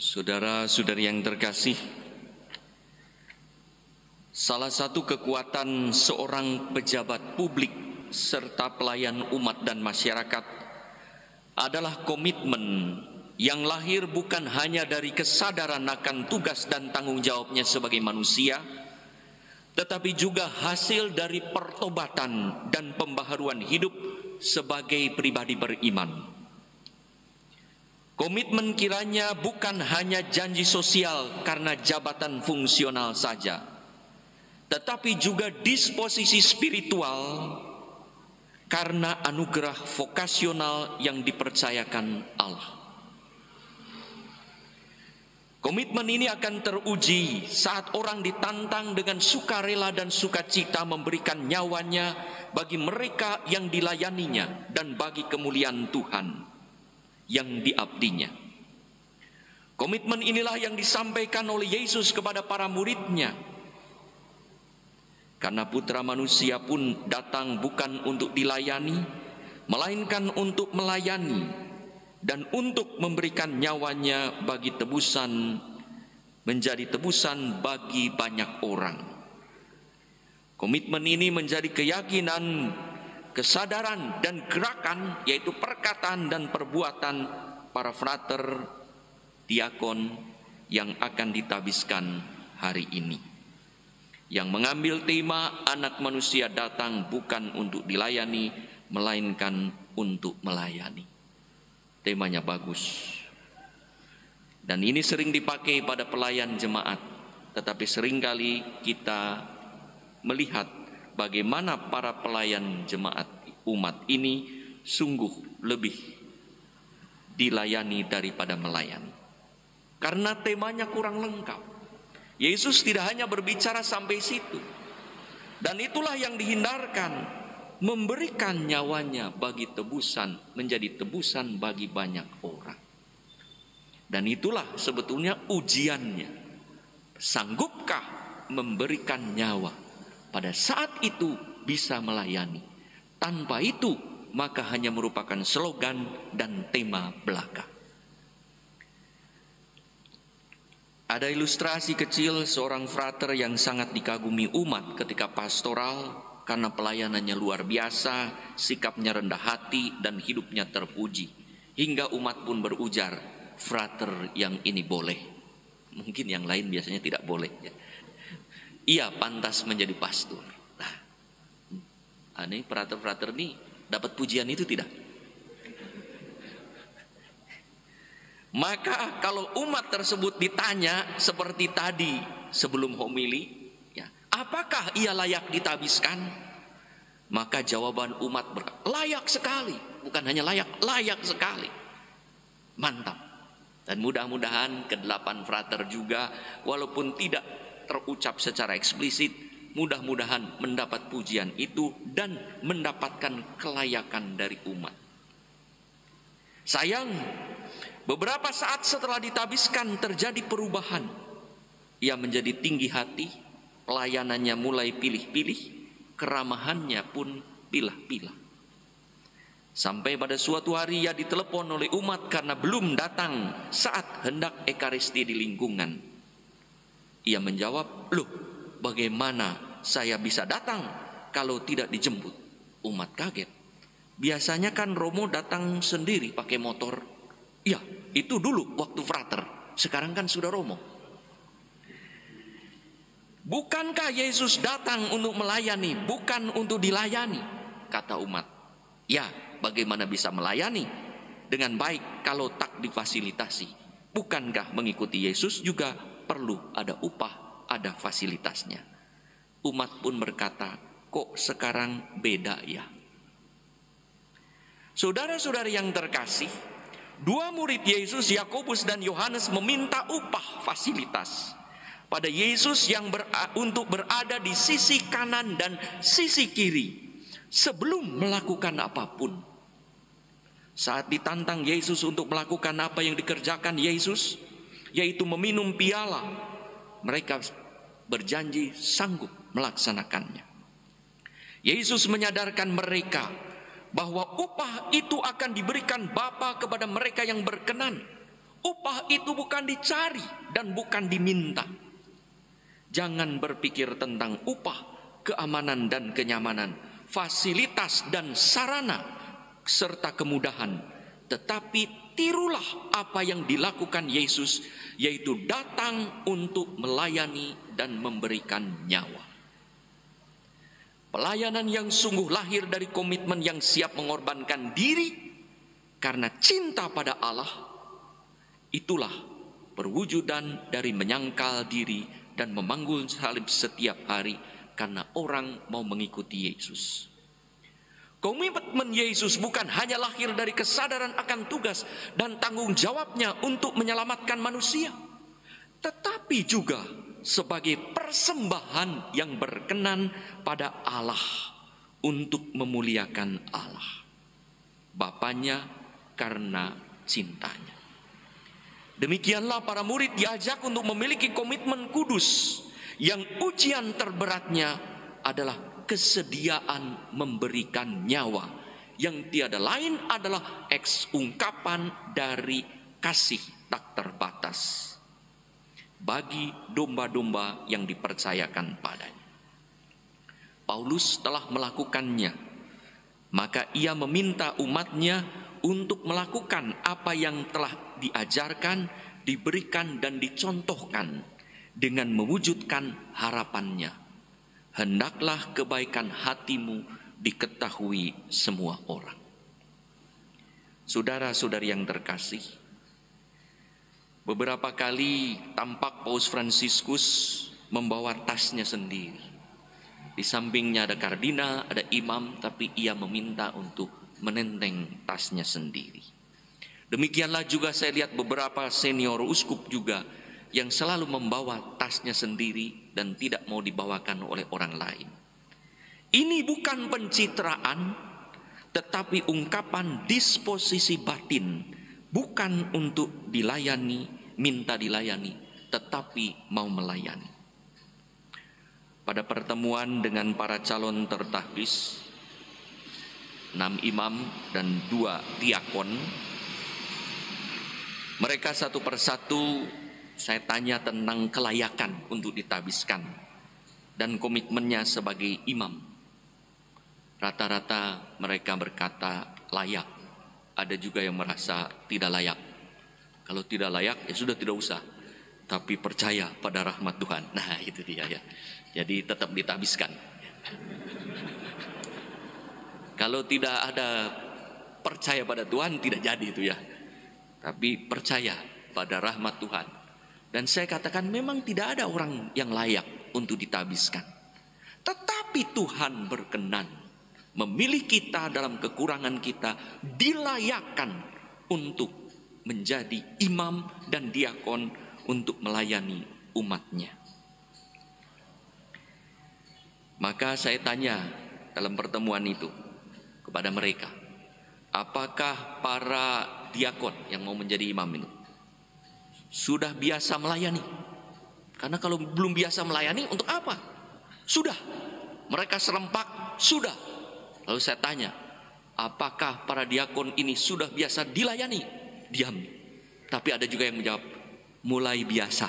Saudara-saudari yang terkasih, salah satu kekuatan seorang pejabat publik serta pelayan umat dan masyarakat adalah komitmen yang lahir bukan hanya dari kesadaran akan tugas dan tanggung jawabnya sebagai manusia, tetapi juga hasil dari pertobatan dan pembaharuan hidup sebagai pribadi beriman. Komitmen kiranya bukan hanya janji sosial karena jabatan fungsional saja, tetapi juga disposisi spiritual karena anugerah vokasional yang dipercayakan Allah. Komitmen ini akan teruji saat orang ditantang dengan sukarela dan sukacita memberikan nyawanya bagi mereka yang dilayaninya dan bagi kemuliaan Tuhan yang diabdinya. Komitmen inilah yang disampaikan oleh Yesus kepada para muridnya. Karena Putra Manusia pun datang bukan untuk dilayani, melainkan untuk melayani dan untuk memberikan nyawanya bagi tebusan, menjadi tebusan bagi banyak orang. Komitmen ini menjadi keyakinan, kesadaran dan gerakan, yaitu perkataan dan perbuatan para frater diakon yang akan ditabiskan hari ini, yang mengambil tema anak manusia datang bukan untuk dilayani melainkan untuk melayani. Temanya bagus dan ini sering dipakai pada pelayan jemaat, tetapi seringkali kita melihat bagaimana para pelayan jemaat umat ini sungguh lebih dilayani daripada melayani. Karena temanya kurang lengkap. Yesus tidak hanya berbicara sampai situ. Dan itulah yang dihindarkan. Memberikan nyawanya bagi tebusan, menjadi tebusan bagi banyak orang. Dan itulah sebetulnya ujiannya. Sanggupkah memberikan nyawa? Pada saat itu bisa melayani. Tanpa itu maka hanya merupakan slogan dan tema belaka. Ada ilustrasi kecil seorang frater yang sangat dikagumi umat ketika pastoral karena pelayanannya luar biasa, sikapnya rendah hati dan hidupnya terpuji. Hingga umat pun berujar, frater yang ini boleh. Mungkin yang lain biasanya tidak boleh ya. Ia pantas menjadi pastor. Nah, aneh frater-frater ini dapat pujian itu tidak? Maka kalau umat tersebut ditanya seperti tadi sebelum homili, ya, apakah ia layak ditabiskan? Maka jawaban umat berkata, layak sekali. Bukan hanya layak, layak sekali. Mantap. Dan mudah-mudahan ke-8 frater juga, walaupun tidak terucap secara eksplisit, mudah-mudahan mendapat pujian itu dan mendapatkan kelayakan dari umat. Sayang, beberapa saat setelah ditabiskan terjadi perubahan. Ia menjadi tinggi hati, pelayanannya mulai pilih-pilih, keramahannya pun pilah-pilah. Sampai pada suatu hari ia ditelepon oleh umat karena belum datang saat hendak ekaristi di lingkungan. Ia menjawab, loh bagaimana saya bisa datang kalau tidak dijemput? Umat kaget. Biasanya kan Romo datang sendiri pakai motor. Ya, itu dulu waktu frater. Sekarang kan sudah Romo. Bukankah Yesus datang untuk melayani, bukan untuk dilayani? Kata umat. Ya, bagaimana bisa melayani dengan baik kalau tak difasilitasi? Bukankah mengikuti Yesus juga perlu ada upah, ada fasilitasnya? Umat pun berkata, kok sekarang beda ya? Saudara-saudari yang terkasih, dua murid Yesus, Yakobus dan Yohanes meminta upah fasilitas pada Yesus yang untuk berada di sisi kanan dan sisi kiri sebelum melakukan apapun. Saat ditantang Yesus untuk melakukan apa yang dikerjakan Yesus, yaitu meminum piala, mereka berjanji sanggup melaksanakannya. Yesus menyadarkan mereka bahwa upah itu akan diberikan Bapa kepada mereka yang berkenan. Upah itu bukan dicari dan bukan diminta. Jangan berpikir tentang upah, keamanan dan kenyamanan, fasilitas dan sarana, serta kemudahan. Tetapi tirulah apa yang dilakukan Yesus, yaitu datang untuk melayani dan memberikan nyawa. Pelayanan yang sungguh lahir dari komitmen yang siap mengorbankan diri karena cinta pada Allah. Itulah perwujudan dari menyangkal diri dan memanggul salib setiap hari karena orang mau mengikuti Yesus. Komitmen Yesus bukan hanya lahir dari kesadaran akan tugas dan tanggung jawabnya untuk menyelamatkan manusia, tetapi juga sebagai persembahan yang berkenan pada Allah untuk memuliakan Allah, Bapanya karena cintanya. Demikianlah para murid diajak untuk memiliki komitmen kudus yang ujian terberatnya adalah kesediaan memberikan nyawa, yang tiada lain adalah ungkapan dari kasih tak terbatas bagi domba-domba yang dipercayakan padanya. Paulus telah melakukannya, maka ia meminta umatnya untuk melakukan apa yang telah diajarkan, diberikan dan dicontohkan dengan mewujudkan harapannya. Hendaklah kebaikan hatimu diketahui semua orang. Saudara-saudari yang terkasih, beberapa kali tampak Paus Fransiskus membawa tasnya sendiri. Di sampingnya ada kardinal, ada imam, tapi ia meminta untuk menenteng tasnya sendiri. Demikianlah juga saya lihat beberapa senior uskup juga yang selalu membawa tasnya sendiri dan tidak mau dibawakan oleh orang lain. Ini bukan pencitraan, tetapi ungkapan disposisi batin, bukan untuk dilayani, minta dilayani, tetapi mau melayani. Pada pertemuan dengan para calon tertahbis, 6 imam dan 2 diakon, mereka satu persatu saya tanya tentang kelayakan untuk ditabiskan dan komitmennya sebagai imam. Rata-rata mereka berkata layak. Ada juga yang merasa tidak layak. Kalau tidak layak ya sudah tidak usah, tapi percaya pada rahmat Tuhan. Nah itu dia ya. Jadi tetap ditabiskan. Kalau tidak ada percaya pada Tuhan tidak jadi itu ya. Tapi percaya pada rahmat Tuhan. Dan saya katakan memang tidak ada orang yang layak untuk ditabiskan. Tetapi Tuhan berkenan memilih kita dalam kekurangan kita, dilayakkan untuk menjadi imam dan diakon untuk melayani umatnya. Maka saya tanya dalam pertemuan itu kepada mereka, apakah para diakon yang mau menjadi imam itu sudah biasa melayani? Karena kalau belum biasa melayani untuk apa? Sudah. Mereka serempak, sudah. Lalu saya tanya, apakah para diakon ini sudah biasa dilayani? Diam. Tapi ada juga yang menjawab, mulai biasa.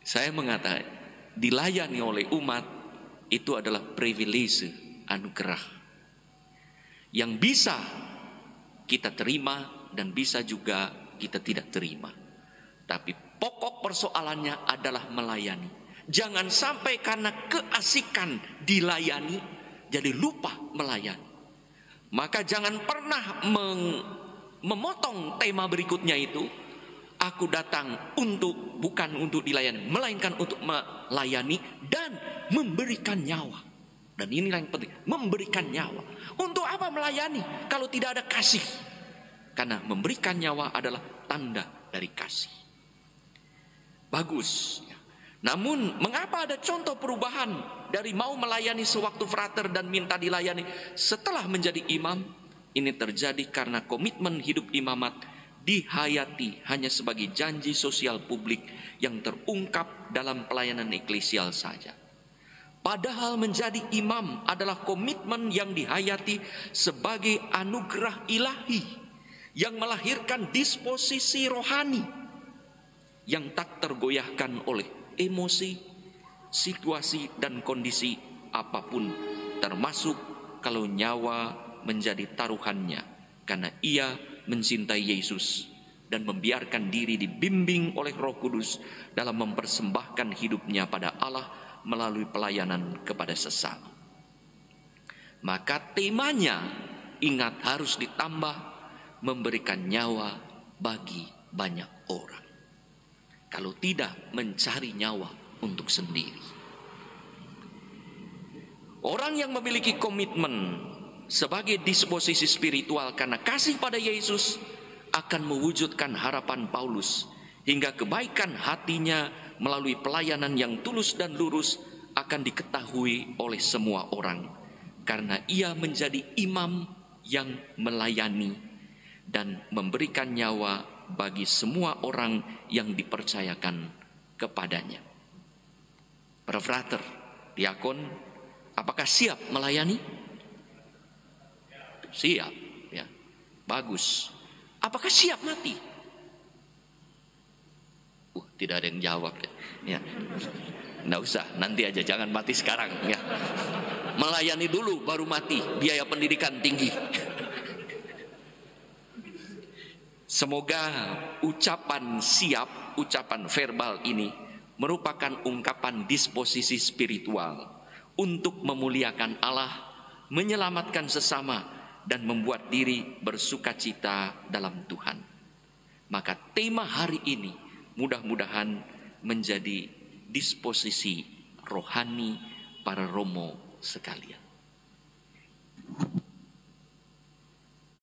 Saya mengatakan, dilayani oleh umat itu adalah privilege, anugerah yang bisa kita terima dan bisa juga kita tidak terima. Tapi pokok persoalannya adalah melayani. Jangan sampai karena keasikan dilayani jadi lupa melayani. Maka jangan pernah memotong tema berikutnya itu, aku datang bukan untuk dilayani, melainkan untuk melayani dan memberikan nyawa. Dan inilah yang penting, memberikan nyawa. Untuk apa melayani kalau tidak ada kasih? Karena memberikan nyawa adalah tanda dari kasih. Bagus. Namun mengapa ada contoh perubahan dari mau melayani sewaktu frater dan minta dilayani setelah menjadi imam? Ini terjadi karena komitmen hidup imamat dihayati hanya sebagai janji sosial publik yang terungkap dalam pelayanan eklesial saja. Padahal menjadi imam adalah komitmen yang dihayati sebagai anugerah ilahi yang melahirkan disposisi rohani yang tak tergoyahkan oleh emosi, situasi, dan kondisi apapun, termasuk kalau nyawa menjadi taruhannya, karena ia mencintai Yesus dan membiarkan diri dibimbing oleh Roh Kudus dalam mempersembahkan hidupnya pada Allah melalui pelayanan kepada sesama. Maka temanya, ingat, harus ditambah memberikan nyawa bagi banyak orang. Kalau tidak, mencari nyawa untuk sendiri. Orang yang memiliki komitmen sebagai disposisi spiritual karena kasih pada Yesus akan mewujudkan harapan Paulus, hingga kebaikan hatinya melalui pelayanan yang tulus dan lurus akan diketahui oleh semua orang, karena ia menjadi imam yang melayani dan memberikan nyawa bagi semua orang yang dipercayakan kepadanya. Para frater, diakon, apakah siap melayani? Siap, ya. Bagus. Apakah siap mati? Tidak ada yang jawab, ya. Nggak usah, nanti aja, jangan mati sekarang, ya. Melayani dulu baru mati, biaya pendidikan tinggi. Semoga ucapan siap, ucapan verbal ini merupakan ungkapan disposisi spiritual untuk memuliakan Allah, menyelamatkan sesama, dan membuat diri bersukacita dalam Tuhan. Maka tema hari ini mudah-mudahan menjadi disposisi rohani para romo sekalian.